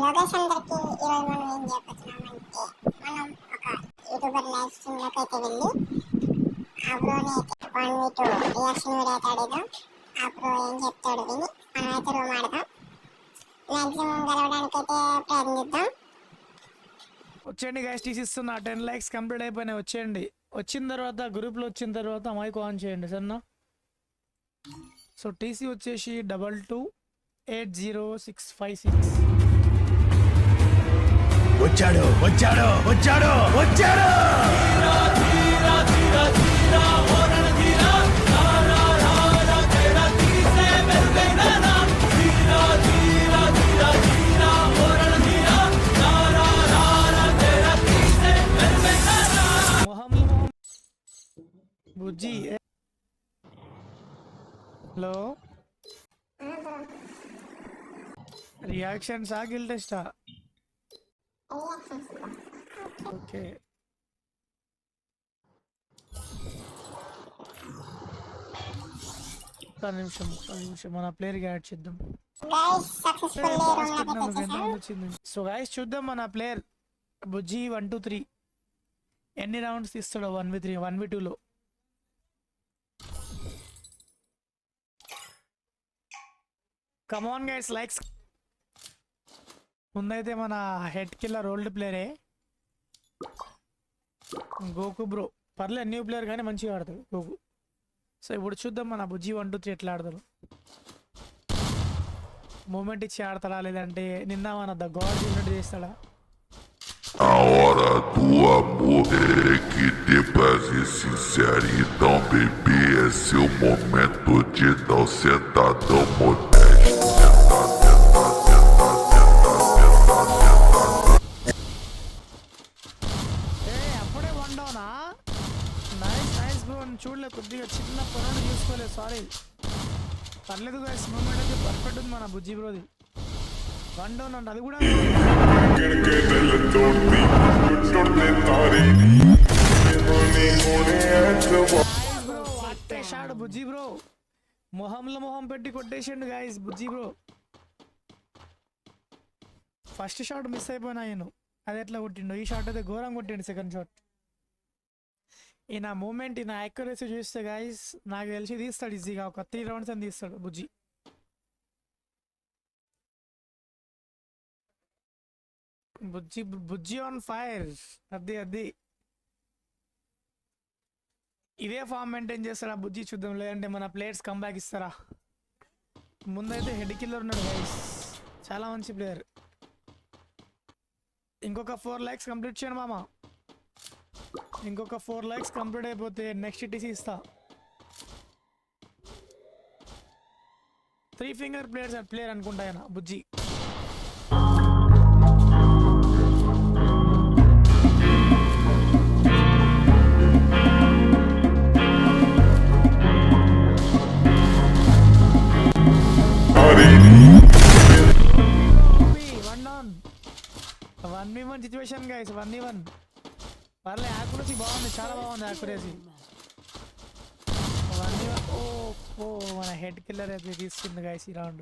లోకేష్ అందరికి ఈరోజు మనం ఏం చెప్పొచ్చున్నామంటే మనం ఒక యూట్యూబర్ లైవ్ స్ట్రీమ్ లోకి అయితే వెళ్ళి ఆ బ్రోని అయితే 1v2 రియాక్షన్ వీడియో అయితే అడుగుదాం. ఆ బ్రో ఏం చెప్తాడు విని మనం అయితే రూమ్ ఆడదాం. మ్యాక్సిమం గెలవడానికి అయితే ప్రయత్నిద్దాం. వచ్చేయండి గైస్, టీసీ ఇస్తున్నా. 10 లైక్స్ కంప్లీట్ అయిపోయినాయి. వచ్చేయండి. వచ్చిన తర్వాత గ్రూప్లో వచ్చిన తర్వాత మైక్ ఆన్ చేయండి సరేనా. సో టీసీ వచ్చేసి 22806656. వచ్చాడు వచ్చాడు వచ్చాడు వచ్చాడు బుజ్జి హలో, రియాక్షన్స్ గిల్ టెస్టా? ఓకే, ఒక్క నిమిషం మన ప్లేయర్కి యాడ్ చేద్దాం. సో గైస్ చూద్దాం మన ప్లేయర్ బుజ్జి 1 2 3 ఎన్ని రౌండ్స్ తీస్తాడో 1v3 1v2లో. Come on guys, likes. ముందైతే మన హెడ్ కిల్లర్ ఓల్డ్ ప్లేయరే గోకు బ్రో. పర్లేదు న్యూ ప్లేయర్ కానీ మంచిగా ఆడతాడు గోకు. సో ఇప్పుడు చూద్దాం మన బుజ్జి 1 2 3 ఎట్లా ఆడతారు. మూమెంట్ ఇచ్చి ఆడతాడా లేదంటే నిన్న మన ద గాడ్ చేసినట్టు చేస్తాడా? A hora do amor é que dê prazer sincero. Então, bebê, é seu momento de dar o sentadão modesto. అప్పుడే 1 డౌనా? Nice bro. చూడలే, కొద్దిగా చిన్న పొరను చూసుకోలేదు, సారీ. పర్లేదు గైస్, మూమెంట్ అయితే పర్ఫెక్ట్ ఉంది మన బుజ్జి బ్రోది. 1 డౌన్ అంటే అది కూడా కొట్టేశాడు బుజ్జి బ్రో. మొహంలో మొహం పెట్టి కొట్టేసిండు గైస్ బుజ్జి బ్రో. ఫస్ట్ షాట్ మిస్ అయిపోయినా నేను, అది ఎట్లా కొట్టిండు. ఈ షాట్ అయితే ఘోరం కొట్టిండు సెకండ్ షాట్. ఈయన మూమెంట్ ఈయన యాక్యురసీ చూస్తే గైస్ నాకు తెలిసి తీస్తాడు ఈజీగా. ఒక 3 రౌండ్స్ అని తీస్తాడు బుజ్జి. బుజ్జి ఆన్ ఫైర్. అది ఇదే ఫామ్ మెయింటైన్ చేస్తారా బుజ్జి? చూద్దాం, లేదంటే మన ప్లేయర్స్ కంబ్యాక్ ఇస్తారా? ముందైతే హెడ్ కిల్లర్ ఉన్నాడు గైస్, చాలా మంచి ప్లేయర్. ఇంకొక 4 లైక్స్ కంప్లీట్ చేయండి మామ. ఇంకొక 4 లైక్స్ కంప్లీట్ అయిపోతే నెక్స్ట్ టీసీ ఇస్తా. 3 ఫింగర్ ప్లేయర్ అనుకుంటా ఆయన బుజ్జి. Situation guys 1v1. పర్లే, యాక్యురసీ బాగుంది, చాలా బాగుంది యాక్యురసీ. 1v1. ఓ మన హెడ్ కిల్లర్ అయితే తీసుకుంది గైస్ ఈ రౌండ్.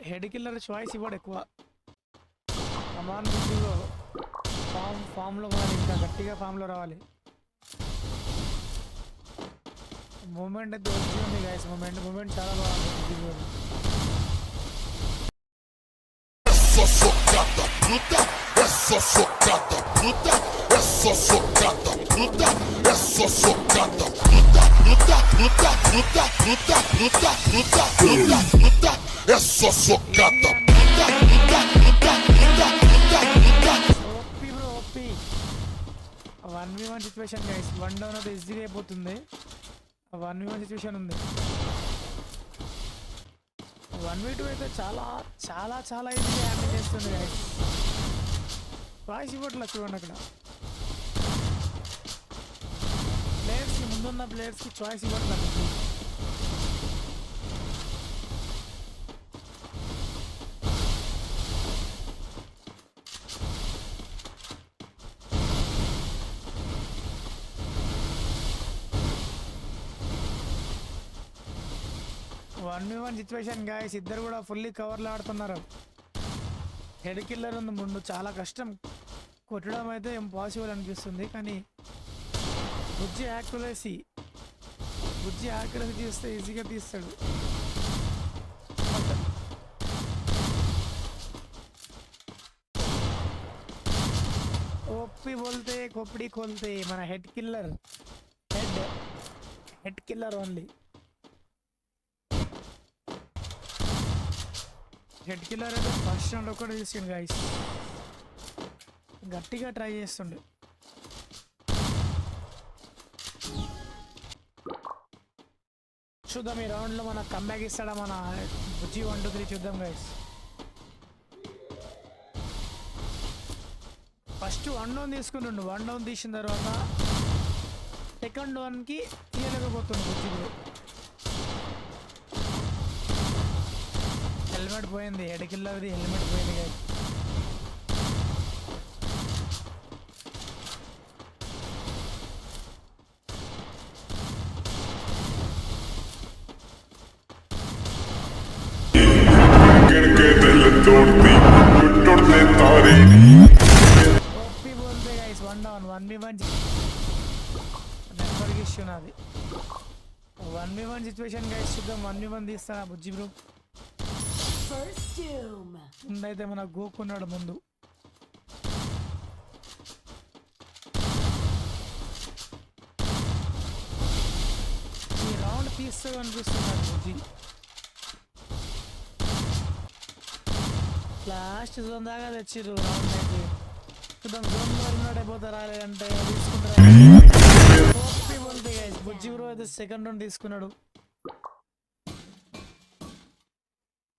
హెడ్ కిల్లర్ చాయిస్ ఇవ్వడు ఎక్కువ. కమాన్ బుజ్జిలో ఫామ్లో రావాలి, ఇంకా గట్టిగా ఫామ్లో రావాలి. మూమెంట్ అయితే వచ్చి ఉంది గైస్. మూమెంట్ చాలా బాగుంది బుజ్జిలో. É só socada, puta, é só socada, puta, é só socada, puta, puta, puta, puta, puta, puta, puta, puta, puta, é só socada, puta, puta, puta, puta, puta, puta. OP bro, OP. 1v1 situation guys. 1 down అయితే ఈజీగా అయిపోతుంది. 1v1 situation ఉంది. 1v2 అయితే చాలా చాలా చాలా ఈజీగా handle చేస్తుంది గైస్. చాయిస్ ఇవ్వట్లా చూడండి అక్కడ. ప్లేయర్స్కి ముందున్న ప్లేయర్స్కి చాయిస్ ఇవ్వట్లా. One situation guys. ఇద్దరు కూడా ఫుల్లీ కవర్లో ఆడుతున్నారు. హెడ్ కిల్లర్ ఉంది ముందు, చాలా కష్టం కొట్టడం అయితే ఇంపాసిబుల్ అనిపిస్తుంది. కానీ బుజ్జి యాక్యురసీ తీస్తే ఈజీగా తీస్తాడు. ఓపి బోల్తే కొప్పడి కోల్తే మన head killer only. Head killer అయితే ఫస్ట్ రౌండ్ ఒకటి తీసుకుండు గైస్, గట్టిగా ట్రై చేస్తుండే. చూద్దాం ఈ రౌండ్లో మన కంబ్యాక్ ఇస్తాడా మన బుజ్జి 1 2 3 చూద్దాం గైస్. ఫస్ట్ 1 డౌన్ తీసుకున్నాడు, 1 డౌన్ తీసిన తర్వాత సెకండ్ డౌన్కి తీయలేకపోతుండు బుజ్జి బ్రో. హెల్మెట్ పోయింది, హెడ్ కిల్లర్ది హెల్మెట్ పోయింది గైస్. ఓపి బోల్తే guys 1 down 1v1 network issue నాది. 1v1 సిచ్యువేషన్ గైస్, చూద్దాం 1v1 తీస్తాడా బుజ్జి బ్రో. ముందైతే మన గోకున్నాడు ముందు. ఈ రౌండ్ తీస్తూ అనిపిస్తున్నాడు బుజ్జి. లాస్ట్ జోన్ దాకా తెచ్చిర్రు రౌండ్ అయితే. చూద్దాం జోన్ వరకు అయిపోతారా లేదంటే తీసుకుంటారా. బుజ్జి బ్రో అయితే సెకండ్ రౌండ్ తీసుకున్నాడు.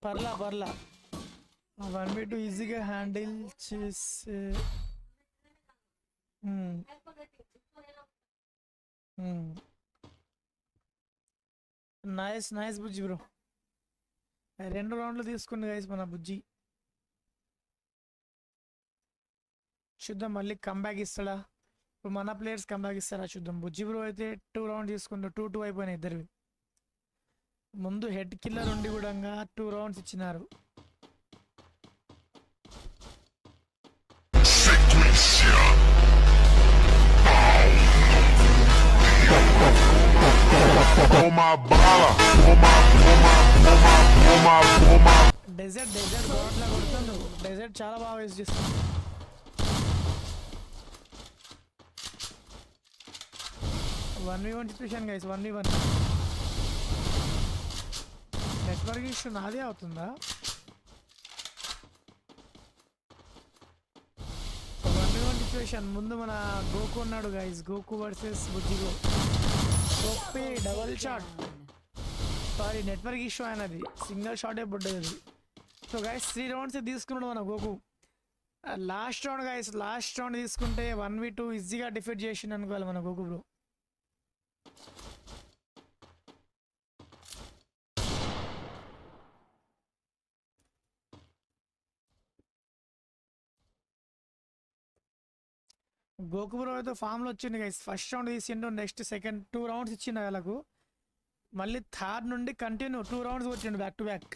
పర్లా 1v2 ఈజీగా హ్యాండిల్ చేసే. నైస్ బుజ్జి బ్రో. 2 రౌండ్లు తీసుకుంది గైస్ మన బుజ్జి. చూద్దాం మళ్ళీ కంబ్యాక్ ఇస్తాడా. ఇప్పుడు మన ప్లేయర్స్ కంబ్యాక్ ఇస్తారా చూద్దాం. బుజ్జి బ్రో అయితే 2 రౌండ్ తీసుకుంటూ 2-2 అయిపోయినాయి ఇద్దరివి. ముందు హెడ్ కిల్లర్ ఉండి కూడా 2 రౌండ్స్ ఇచ్చినారు. డెజర్ట్ గోట్లా కొడుతుండు. డెజర్ట్ చాలా బాగా యూజ్ చేస్తుంది. One situation guys, 1v1. Network issue నాదే అవుతుందా? 1v1 situation. ముందు మన గోకు ఉన్నాడు గైస్, గోకు వర్సెస్ బుజ్జిగో. OP double shot, sorry network issue అయినది, సింగిల్ షాటే పడ్డది. సో గైస్ 3 రౌండ్స్ తీసుకున్నాడు మన Goku. Last round guys, last round తీసుకుంటే 1v2 ఈజీగా డిఫీట్ చేసిండు అనుకోవాలి మన గోకు బ్రో. గోకు బ్రో అయితే ఫామ్లో వచ్చింది గైస్. ఫస్ట్ రౌండ్ తీసిండు, నెక్స్ట్ సెకండ్ 2 రౌండ్స్ ఇచ్చిండు వాళ్ళకు. మళ్ళీ థర్డ్ నుండి కంటిన్యూ 2 రౌండ్స్ కొట్టిండు బ్యాక్ టు బ్యాక్.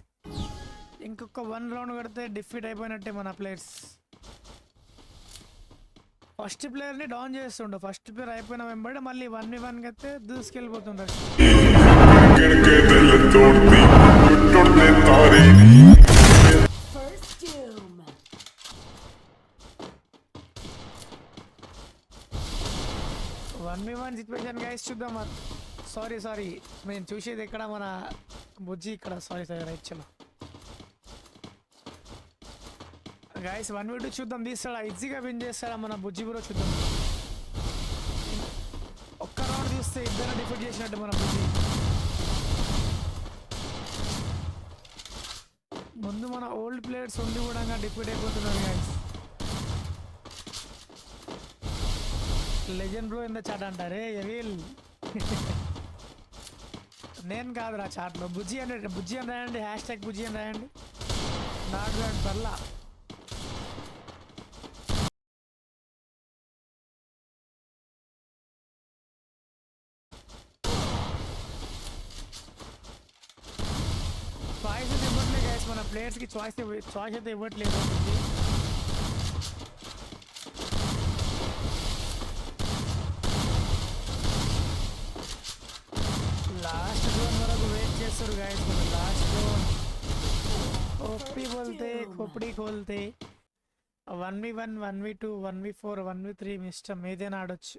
ఇంకొక 1 రౌండ్ కొడితే డిఫీట్ అయిపోయినట్టే మన ప్లేయర్స్. ఫస్ట్ ప్లేయర్ని డౌన్ చేస్తుండు, ఫస్ట్ ప్లేయర్ అయిపోయిన వెంబడి మళ్ళీ 1v1 అయితే దూసుకెళ్ళిపోతుండ్రు. సిచ్యువేషన్ గైస్ చూద్దాం. సారీ నేను చూసేది ఇక్కడ మన బుజ్జి ఇక్కడ. సారీ రైట్ చలో గైస్ 1v2 చూద్దాం, తీస్తాడా ఈజీగా విన్ చేస్తాడా మన బుజ్జి బ్రో చూద్దాం. ఒక్క రౌండ్ తీస్తే ఇద్దరు డిఫీట్ చేసినట్టు మన బుజ్జి. ముందు మన ఓల్డ్ ప్లేయర్స్ ఉండి కూడా డిఫీట్ అయిపోతున్నారు guys. Legend bro in the chat అంటారే ఎరీల్. నేను కాదురా చాట్లో, బుజ్జి అని రాయండి, #బుజ్జి అని రాయండి. నాట్ బ్యాడ్ పర్లా. పాయిజన్ ఇవ్వట్లే గైస్ మన ప్లేయర్స్కి చాయిస్ అయితే ఇవ్వట్లేదు. లాస్ట్ జోన్ వరకు వెయిట్ చేస్తారు గాయస్. లాస్ట్ జోన్ ఓపి బోల్తే खोपड़ी खोलते 1v1 1v2 1v4 1v3 మీ ఇష్టం ఏదైనా ఆడొచ్చు.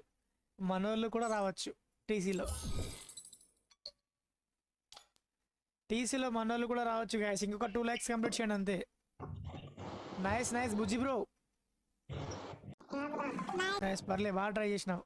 మనోళ్ళు కూడా రావచ్చు టీసీలో మనోళ్ళు కూడా రావచ్చు గాయస్. ఇంకొక 2 lakhs కంప్లీట్ చేయండి అంతే. నైస్ నైస్ బుజ్జి బ్రో, నైస్ పర్లే బాగా ట్రై చేసినావు.